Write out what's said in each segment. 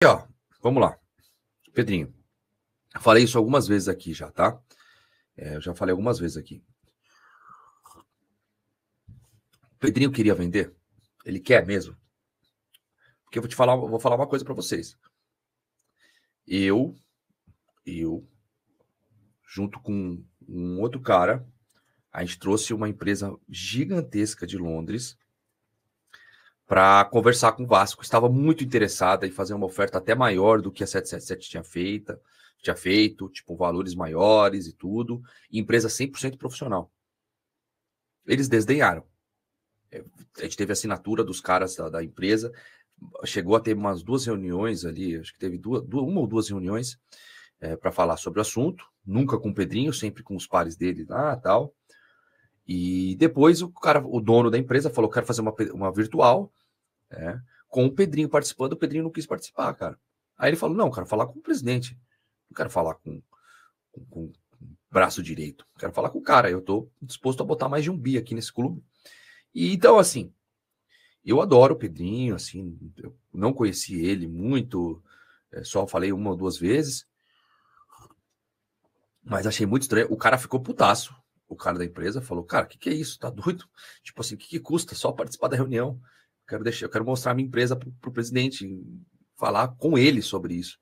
E, ó, vamos lá. Pedrinho, eu falei isso algumas vezes aqui já, tá? Eu já falei algumas vezes aqui. O Pedrinho queria vender? Ele quer mesmo? Porque eu vou falar uma coisa para vocês. Eu, junto com um outro cara, a gente trouxe uma empresa gigantesca de Londres para conversar com o Vasco. Estava muito interessada em fazer uma oferta até maior do que a 777 tinha feito, tipo, valores maiores e tudo, e empresa 100% profissional. Eles desdenharam. A gente teve a assinatura dos caras da empresa, chegou a ter umas 2 reuniões ali, acho que teve uma ou duas reuniões para falar sobre o assunto, nunca com o Pedrinho, sempre com os pares dele lá e tal. E depois o dono da empresa falou que quero fazer uma virtual, com o Pedrinho participando. O Pedrinho não quis participar, cara. Aí ele falou, não, quero falar com o presidente, não quero falar com o braço direito, quero falar com o cara, eu tô disposto a botar mais de 1 bi aqui nesse clube. E então, assim, eu adoro o Pedrinho, assim, eu não conheci ele muito, só falei uma ou duas vezes, mas achei muito estranho. O cara ficou putaço, o cara da empresa falou, cara, o que é isso? Tá doido? Tipo assim, o que custa só participar da reunião? Eu quero mostrar a minha empresa pro presidente, falar com ele sobre isso.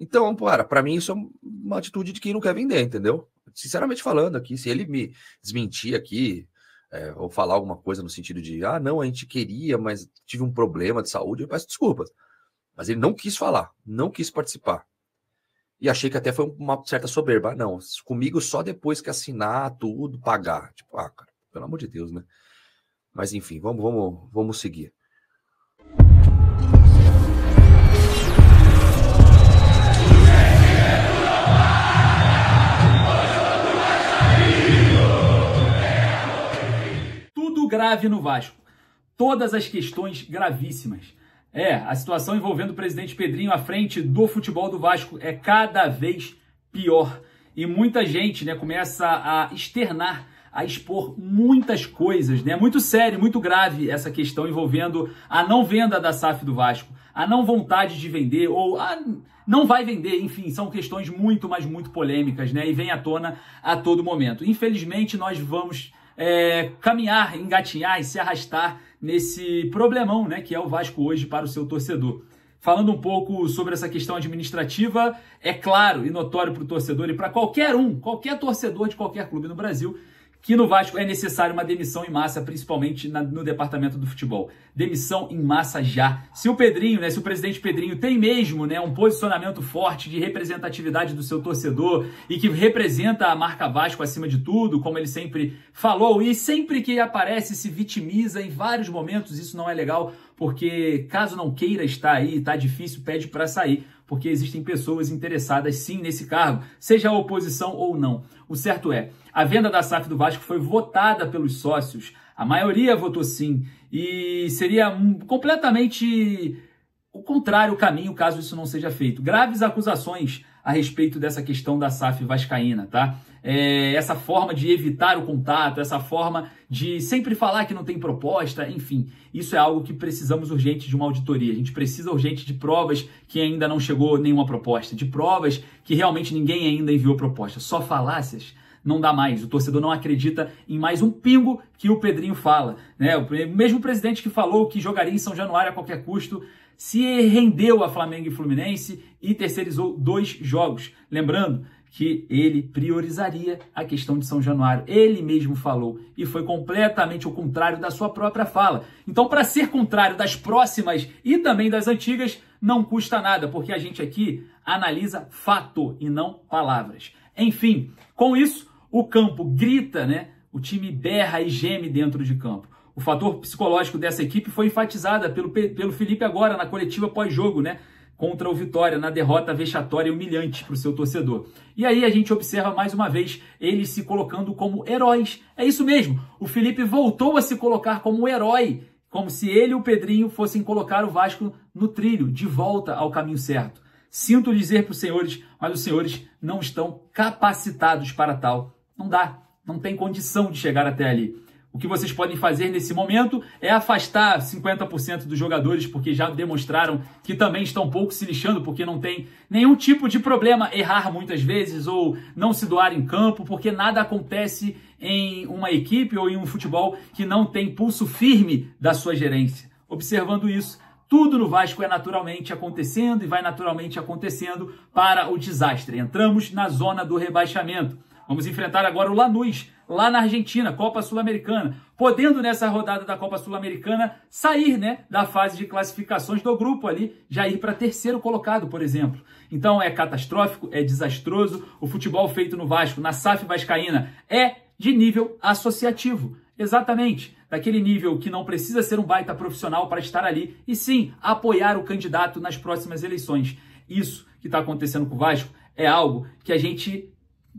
Então, cara, para mim isso é uma atitude de quem não quer vender, entendeu? Sinceramente falando aqui, se ele me desmentir aqui, ou falar alguma coisa no sentido de, não, a gente queria, mas tive um problema de saúde, eu peço desculpas. Mas ele não quis falar, não quis participar. E achei que até foi uma certa soberba. Não, comigo só depois que assinar tudo, pagar. Tipo, cara, pelo amor de Deus, né? Mas enfim, vamos seguir. Tudo grave no Vasco. Todas as questões gravíssimas. A situação envolvendo o presidente Pedrinho à frente do futebol do Vasco é cada vez pior. E muita gente, começa a externar, a expor muitas coisas, Muito sério, muito grave essa questão envolvendo a não venda da SAF do Vasco, a não vontade de vender ou a não vai vender, enfim, são questões muito, mas muito polêmicas, E vem à tona a todo momento. Infelizmente, nós vamos caminhar, engatinhar e se arrastar nesse problemão, que é o Vasco hoje para o seu torcedor. Falando um pouco sobre essa questão administrativa, é claro e notório para o torcedor e para qualquer torcedor de qualquer clube no Brasil, que no Vasco é necessário uma demissão em massa, principalmente no departamento do futebol. Demissão em massa já. Se o Pedrinho, se o presidente Pedrinho tem mesmo um posicionamento forte de representatividade do seu torcedor e que representa a marca Vasco acima de tudo, como ele sempre falou, e sempre que aparece se vitimiza em vários momentos, isso não é legal, porque caso não queira estar aí, tá difícil, pede para sair, porque existem pessoas interessadas sim nesse cargo, seja a oposição ou não. O certo é, a venda da SAF do Vasco foi votada pelos sócios, a maioria votou sim, e seria completamente o contrário o caminho caso isso não seja feito. Graves acusações a respeito dessa questão da SAF vascaína, tá? Essa forma de evitar o contato, essa forma de sempre falar que não tem proposta, enfim, isso é algo que precisamos urgente de uma auditoria. A gente precisa urgente de provas que ainda não chegou nenhuma proposta, de provas que realmente ninguém ainda enviou proposta. Só falácias não dá mais. O torcedor não acredita em mais um pingo que o Pedrinho fala, O mesmo presidente que falou que jogaria em São Januário a qualquer custo, se rendeu a Flamengo e Fluminense e terceirizou 2 jogos. Lembrando que ele priorizaria a questão de São Januário. Ele mesmo falou e foi completamente o contrário da sua própria fala. Então, para ser contrário das próximas e também das antigas, não custa nada, porque a gente aqui analisa fato e não palavras. Enfim, com isso, o campo grita, O time berra e geme dentro de campo. O fator psicológico dessa equipe foi enfatizada pelo Felipe agora na coletiva pós-jogo, contra o Vitória, na derrota vexatória e humilhante para o seu torcedor. E aí a gente observa mais uma vez eles se colocando como heróis. É isso mesmo, o Felipe voltou a se colocar como herói, como se ele e o Pedrinho fossem colocar o Vasco no trilho, de volta ao caminho certo. Sinto dizer para os senhores, mas os senhores não estão capacitados para tal. Não dá, não tem condição de chegar até ali. O que vocês podem fazer nesse momento é afastar 50% dos jogadores, porque já demonstraram que também estão pouco se lixando, porque não tem nenhum tipo de problema errar muitas vezes ou não se doar em campo, porque nada acontece em uma equipe ou em um futebol que não tem pulso firme da sua gerência. Observando isso, tudo no Vasco é naturalmente acontecendo e vai naturalmente acontecendo para o desastre. Entramos na zona do rebaixamento. Vamos enfrentar agora o Lanús, lá na Argentina, Copa Sul-Americana, podendo nessa rodada da Copa Sul-Americana sair, né, da fase de classificações do grupo ali, já ir para terceiro colocado, por exemplo. Então é catastrófico, é desastroso. O futebol feito no Vasco, na SAF vascaína, é de nível associativo. Exatamente, daquele nível que não precisa ser um baita profissional para estar ali e sim apoiar o candidato nas próximas eleições. Isso que está acontecendo com o Vasco é algo que a gente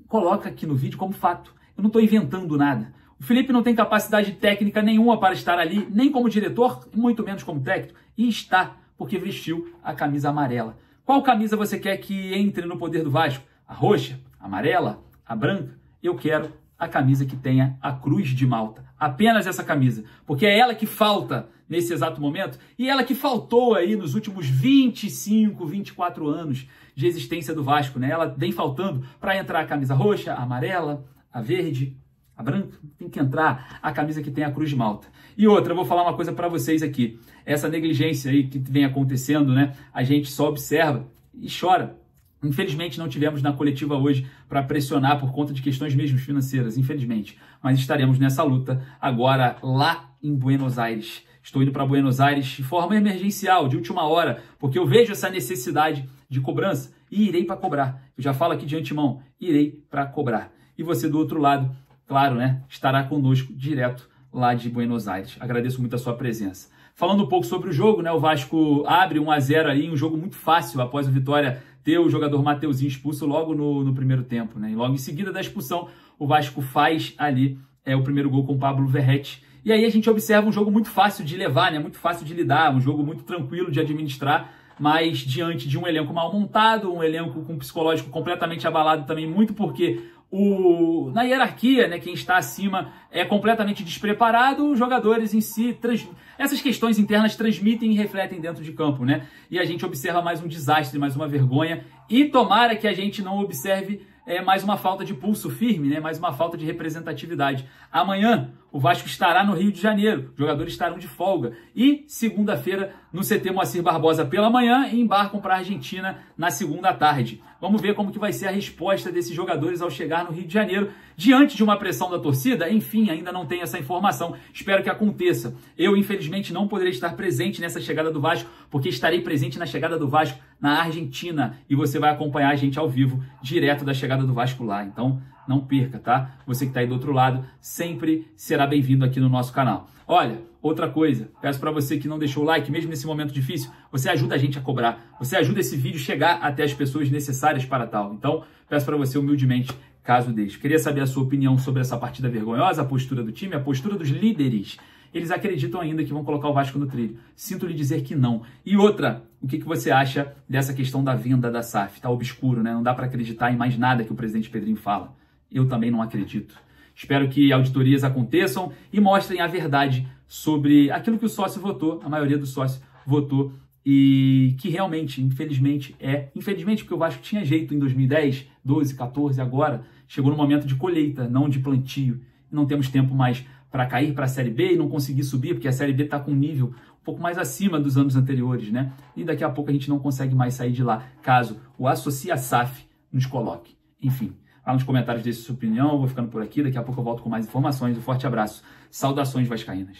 coloca aqui no vídeo como fato. Eu não estou inventando nada. O Felipe não tem capacidade técnica nenhuma para estar ali, nem como diretor, muito menos como técnico, e está porque vestiu a camisa amarela. Qual camisa você quer que entre no poder do Vasco? A roxa? A amarela? A branca? Eu quero a camisa que tenha a Cruz de Malta. Apenas essa camisa, porque é ela que falta nesse exato momento e ela que faltou aí nos últimos 25, 24 anos de existência do Vasco, né? Ela vem faltando para entrar a camisa roxa, a amarela, a verde, a branca. Tem que entrar a camisa que tem a Cruz de Malta. E outra, eu vou falar uma coisa para vocês aqui. Essa negligência aí que vem acontecendo, né? A gente só observa e chora. Infelizmente não tivemos na coletiva hoje para pressionar por conta de questões mesmo financeiras, infelizmente. Mas estaremos nessa luta agora lá em Buenos Aires. Estou indo para Buenos Aires de forma emergencial, de última hora, porque eu vejo essa necessidade de cobrança e irei para cobrar. Eu já falo aqui de antemão, irei para cobrar. E você do outro lado, claro, né, estará conosco direto lá de Buenos Aires. Agradeço muito a sua presença. Falando um pouco sobre o jogo, né, o Vasco abre 1-0 aí, um jogo muito fácil após a vitória ter o jogador Mateuzinho expulso logo no primeiro tempo, né? E logo em seguida da expulsão, o Vasco faz ali o primeiro gol com o Pablo Verratti. E aí a gente observa um jogo muito fácil de levar, né? Muito fácil de lidar, um jogo muito tranquilo de administrar, mas diante de um elenco mal montado, um elenco com psicológico completamente abalado também, muito porque na hierarquia, né, quem está acima é completamente despreparado, os jogadores em si, essas questões internas transmitem e refletem dentro de campo, né? E a gente observa mais um desastre, mais uma vergonha, e tomara que a gente não observe mais uma falta de pulso firme, né? Mais uma falta de representatividade. Amanhã o Vasco estará no Rio de Janeiro, os jogadores estarão de folga, e segunda-feira no CT Moacir Barbosa pela manhã e embarcam para a Argentina na segunda tarde. Vamos ver como que vai ser a resposta desses jogadores ao chegar no Rio de Janeiro, diante de uma pressão da torcida. Enfim, ainda não tenho essa informação, espero que aconteça. Eu, infelizmente, não poderei estar presente nessa chegada do Vasco, porque estarei presente na chegada do Vasco na Argentina, e você vai acompanhar a gente ao vivo, direto da chegada do Vasco lá. Então, não perca, tá? Você que está aí do outro lado, sempre será bem-vindo aqui no nosso canal. Olha, outra coisa, peço para você que não deixou o like, mesmo nesse momento difícil, você ajuda a gente a cobrar, você ajuda esse vídeo a chegar até as pessoas necessárias para tal. Então, peço para você humildemente, caso deixe. Queria saber a sua opinião sobre essa partida vergonhosa, a postura do time, a postura dos líderes. Eles acreditam ainda que vão colocar o Vasco no trilho. Sinto lhe dizer que não. E outra, o que você acha dessa questão da venda da SAF? Tá obscuro, né? Não dá para acreditar em mais nada que o presidente Pedrinho fala. Eu também não acredito. Espero que auditorias aconteçam e mostrem a verdade sobre aquilo que o sócio votou, a maioria do sócio votou, e que realmente, infelizmente, porque o Vasco tinha jeito em 2010, 12, 14, agora chegou no momento de colheita, não de plantio. Não temos tempo mais para cair para a Série B e não conseguir subir, porque a Série B está com um nível um pouco mais acima dos anos anteriores, né? E daqui a pouco a gente não consegue mais sair de lá, caso o Associa SAF nos coloque. Enfim, lá nos comentários deixe sua opinião, eu vou ficando por aqui, daqui a pouco eu volto com mais informações. Um forte abraço, saudações vascaínas.